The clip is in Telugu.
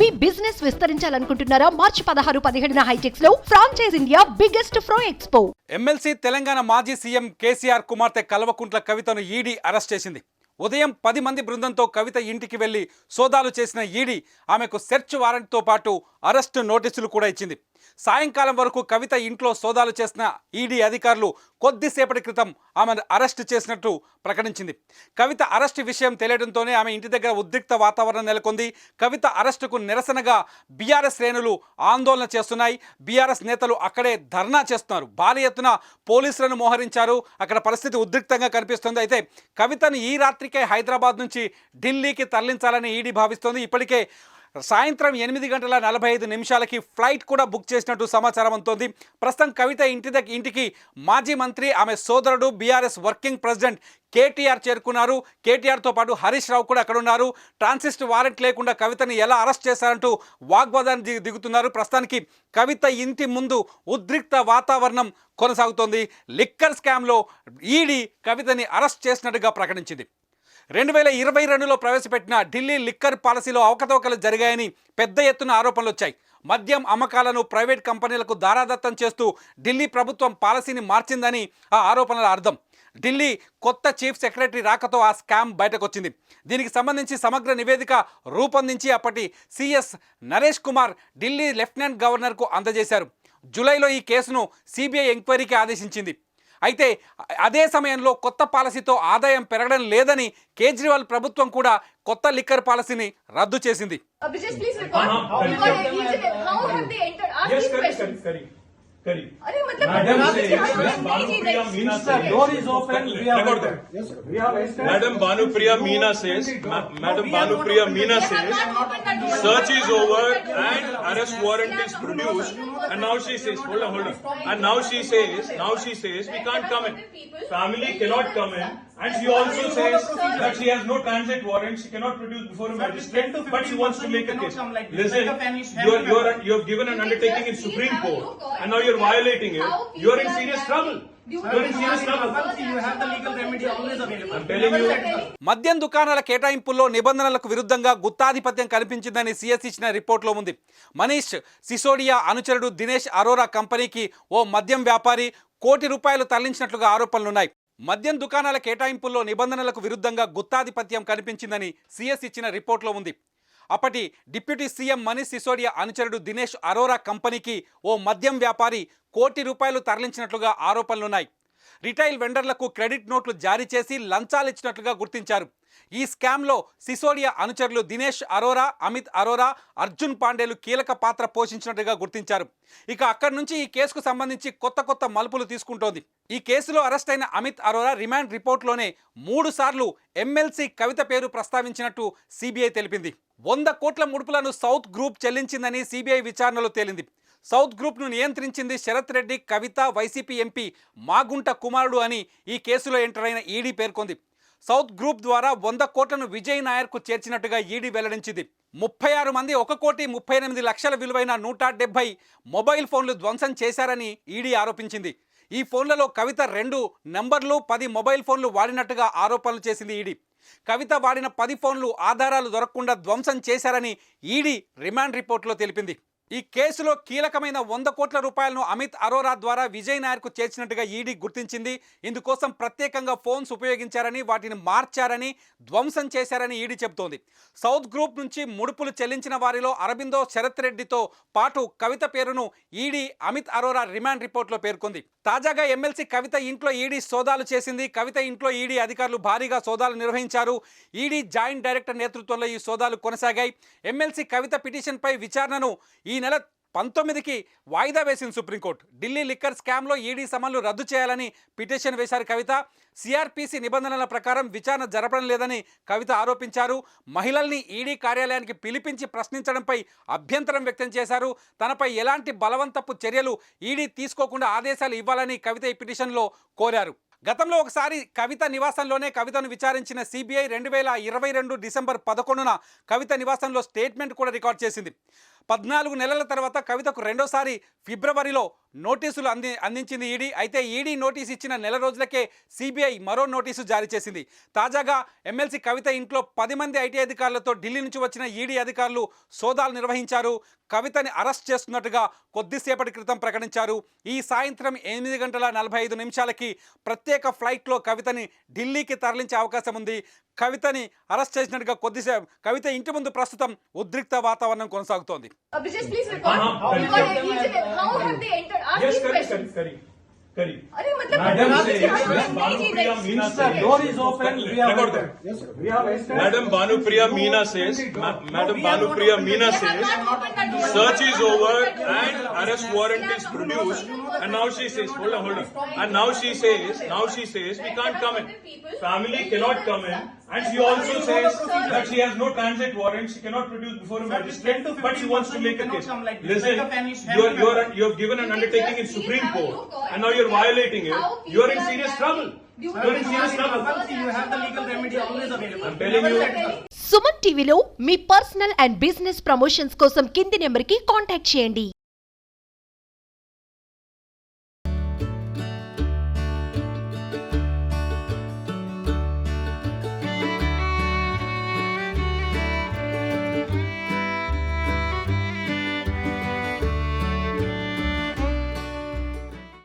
మీ బిజినెస్ విస్తరించాలనుకుంటున్నారా? మార్చి 16-17 హైటెక్స్ లో franchise India biggest ఫ్రో expo. MLC Telangana మాజీ సీఎం కేసీఆర్ కుమార్తె కల్వకుంట్ల కవితను ఈడీ అరెస్ట్ చేసింది. ఉదయం 10 మంది బృందంతో కవిత ఇంటికి వెళ్లి సోదాలు చేసిన ఈడీ ఆమెకు సెర్చ్ వారెంట్తో పాటు అరెస్టు నోటీసులు కూడా ఇచ్చింది. సాయంకాలం వరకు కవిత ఇంట్లో సోదాలు చేసిన ఈడీ అధికారులు కొద్దిసేపటి క్రితం ఆమెను అరెస్టు చేసినట్టు ప్రకటించింది. కవిత అరెస్టు విషయం తెలియడంతోనే ఆమె ఇంటి దగ్గర ఉద్రిక్త వాతావరణం నెలకొంది. కవిత అరెస్టుకు నిరసనగా బీఆర్ఎస్ శ్రేణులు ఆందోళన చేస్తున్నాయి. బీఆర్ఎస్ నేతలు అక్కడే ధర్నా చేస్తున్నారు. భారీ ఎత్తున పోలీసులను మోహరించారు. అక్కడ పరిస్థితి ఉద్రిక్తంగా కనిపిస్తుంది. అయితే కవితను ఈ రాత్రికే హైదరాబాద్ నుంచి ఢిల్లీకి తరలించాలని ఈడీ భావిస్తోంది. ఇప్పటికే సాయంత్రం 8:45 ఫ్లైట్ కూడా బుక్ చేసినట్టు సమాచారం అందుతోంది. ప్రస్తుతం కవిత ఇంటికి మాజీ మంత్రి, ఆమె సోదరుడు, బీఆర్ఎస్ వర్కింగ్ ప్రెసిడెంట్ కేటీఆర్ చేరుకున్నారు. కేటీఆర్తో పాటు హరీష్ రావు కూడా అక్కడ ఉన్నారు. ట్రాన్సిస్ట్ వారెంట్ లేకుండా కవితని ఎలా అరెస్ట్ చేశారంటూ వాగ్వాదాన్ని దిగుతున్నారు. ప్రస్తుతానికి కవిత ఇంటి ముందు ఉద్రిక్త వాతావరణం కొనసాగుతోంది. లిక్కర్ స్కామ్లో ఈడీ కవితని అరెస్ట్ చేసినట్టుగా ప్రకటించింది. 2022లో ప్రవేశపెట్టిన ఢిల్లీ లిక్కర్ పాలసీలో అవకతవకలు జరిగాయని పెద్ద ఎత్తున ఆరోపణలు వచ్చాయి. మద్యం అమ్మకాలను ప్రైవేట్ కంపెనీలకు దారాదత్తం చేస్తూ ఢిల్లీ ప్రభుత్వం పాలసీని మార్చిందని ఆ ఆరోపణల అర్థం. ఢిల్లీ కొత్త చీఫ్ సెక్రటరీ రాకతో ఆ స్కామ్ బయటకు వచ్చింది. దీనికి సంబంధించి సమగ్ర నివేదిక రూపొందించి అప్పటి సీఎస్ నరేష్ కుమార్ ఢిల్లీ లెఫ్టినెంట్ గవర్నర్కు అందజేశారు. జూలైలో ఈ కేసును సిబిఐ ఎంక్వైరీకి ఆదేశించింది. అయితే అదే సమయంలో కొత్త పాలసీతో ఆదాయం పెరగడం లేదని కేజ్రీవాల్ ప్రభుత్వం కూడా కొత్త లిక్కర్ పాలసీని రద్దు చేసింది. Madam Bhanupriya Meena says, search is over and arrest warrant is produced, and now she says, hold on, and now she says we can't come in. Family cannot come in, and she also says that she has no transit warrant, she cannot produce before a magistrate, but she wants to make a case. Listen, you have given an undertaking in Supreme Court, and now you're violating it. You are in serious trouble. మద్యం దుకాణాల కేటాయింపుల్లో నిబంధనలకు విరుద్ధంగా గుత్తాధిపత్యం కనిపించిందని సీఎస్ ఇచ్చిన రిపోర్టులో ఉంది. మనీష్ సిసోడియా అనుచరుడు దినేష్ అరోరా కంపెనీకి ఓ మద్యం వ్యాపారి ₹1 కోటి తరలించినట్లుగా ఆరోపణలున్నాయి. మద్యం దుకాణాల కేటాయింపుల్లో నిబంధనలకు విరుద్ధంగా గుత్తాధిపత్యం కనిపించిందని సీఎస్ ఇచ్చిన రిపోర్టులో ఉంది. అప్పటి డిప్యూటీ సీఎం మనీష్ సిసోడియా అనుచరుడు దినేష్ అరోరా కంపెనీకి ఓ మద్యం వ్యాపారి ₹1 కోటి తరలించినట్లుగా ఆరోపణలున్నాయి. రిటైల్ వెండర్లకు క్రెడిట్ నోట్లు జారీ చేసి లంచాలు ఇచ్చినట్లుగా గుర్తించారు. ఈ స్కామ్లో సిసోడియా అనుచరులు దినేష్ అరోరా, అమిత్ అరోరా, అర్జున్ పాండేలు కీలక పాత్ర పోషించినట్టుగా గుర్తించారు. ఇక అక్కడి నుంచి ఈ కేసుకు సంబంధించి కొత్త మలుపులు తీసుకుంటోంది. ఈ కేసులో అరెస్ట్ అయిన అమిత్ అరోరా రిమాండ్ రిపోర్ట్లోనే 3 సార్లు ఎమ్మెల్సీ కవిత పేరు ప్రస్తావించినట్టు సిబిఐ తెలిపింది. 100 కోట్ల ముడుపులను సౌత్ గ్రూప్ చెల్లించిందని సిబిఐ విచారణలో తేలింది. సౌత్ గ్రూప్ను నియంత్రించింది శరత్ రెడ్డి, కవిత, వైసీపీ ఎంపీ మాగుంట కుమారుడు అని ఈ కేసులో ఎంటర్ అయిన ఈడీ పేర్కొంది. సౌత్ గ్రూప్ ద్వారా 100 కోట్లను విజయ్ నాయర్కు చేర్చినట్టుగా ఈడీ వెల్లడించింది. 36 మంది ₹1,38,00,000 విలువైన 170 మొబైల్ ఫోన్లు ధ్వంసం చేశారని ఈడీ ఆరోపించింది. ఈ ఫోన్లలో కవిత 2 నంబర్లు, 10 మొబైల్ ఫోన్లు వాడినట్టుగా ఆరోపణలు చేసింది ఈడీ. కవిత వాడిన 10 ఫోన్లు ఆధారాలు దొరకకుండా ధ్వంసం చేశారని ఈడీ రిమాండ్ రిపోర్టులో తెలిపింది. ఈ కేసులో కీలకమైన ₹100 కోట్ల అమిత్ అరోరా ద్వారా విజయ్ నాయర్కు చేర్చినట్టుగా ఈడీ గుర్తించింది. ఇందుకోసం ప్రత్యేకంగా ఫోన్స్ ఉపయోగించారని, వాటిని మార్చారని, ధ్వంసం చేశారని ఈడీ చెబుతోంది. సౌత్ గ్రూప్ నుంచి ముడుపులు చెల్లించిన వారిలో అరబిందో, శరత్ రెడ్డితో పాటు కవిత పేరును ఈడీ అమిత్ అరోరా రిమాండ్ రిపోర్టులో పేర్కొంది. తాజాగా ఎమ్మెల్సీ కవిత ఇంట్లో ఈడీ సోదాలు చేసింది. కవిత ఇంట్లో ఈడీ అధికారులు భారీగా సోదాలు నిర్వహించారు. ఈడీ జాయింట్ డైరెక్టర్ నేతృత్వంలో ఈ సోదాలు కొనసాగాయి. ఎమ్మెల్సీ కవిత పిటిషన్పై విచారణను ఈ నెల 19కి వాయిదా వేసింది సుప్రీంకోర్టు. ఢిల్లీ లిక్కర్ స్కామ్లో ఈడీ సమన్లు రద్దు చేయాలని పిటిషన్ వేశారు కవిత. సిఆర్పిసి నిబంధనల ప్రకారం విచారణ జరపడం లేదని కవిత ఆరోపించారు. మహిళల్ని ఈడీ కార్యాలయానికి పిలిపించి ప్రశ్నించడంపై అభ్యంతరం వ్యక్తం చేశారు. తనపై ఎలాంటి బలవంతపు చర్యలు ఈడీ తీసుకోకుండా ఆదేశాలు ఇవ్వాలని కవిత ఈ పిటిషన్లో కోరారు. గతంలో ఒకసారి కవిత నివాసంలోనే కవితను విచారించిన సిబిఐ 2022 డిసెంబర్ 11న కవిత నివాసంలో స్టేట్మెంట్ కూడా రికార్డ్ చేసింది. 14 నెలల తర్వాత కవితకు రెండోసారి ఫిబ్రవరిలో నోటీసులు అందించింది ఈడీ. అయితే ఈడీ నోటీసు ఇచ్చిన నెల రోజులకే సిబిఐ మరో నోటీసు జారీ చేసింది. తాజాగా ఎమ్మెల్సీ కవిత ఇంట్లో 10 మంది ఐటీ అధికారులతో ఢిల్లీ నుంచి వచ్చిన ఈడీ అధికారులు సోదాలు నిర్వహించారు. కవితని అరెస్ట్ చేస్తున్నట్టుగా కొద్దిసేపటి క్రితం ప్రకటించారు. ఈ సాయంత్రం 8:45 ప్రత్యేక ఫ్లైట్లో కవితని ఢిల్లీకి తరలించే అవకాశం ఉంది. కవితని అరెస్ట్ చేసినట్టుగా కొద్దిసేపు కవిత ఇంటి ముందు ప్రస్తుతం ఉద్రిక్త వాతావరణం కొనసాగుతోంది. Abhijit, please record. How have they entered? Ask Yes, these correct, questions. correct. Correct. अरे मतलब Madam आप says, यहाँ Miss नहीं Banupriya ji, Meena next says, second. door is open. Record that. Madam Banupriya Meena says, Madam Banupriya Meena They have says, not opened that door. search is over and arrest warrant is produced. And now she says, hold on. And now she says, we can't come in. Family cannot come in. And she also says that she has no transit warrant. She cannot produce before a magistrate. But she wants to make a case. Listen, you have given an undertaking in Supreme Court. And now you're violating it. You are in serious trouble. You are in serious trouble. You have the legal remedy always available. I'm telling you. Suman టీవీలో మీ పర్సనల్ అండ్ బిజినెస్ ప్రమోషన్స్ కోసం కింది నెంబర్కి కాంటాక్ట్ చేయండి.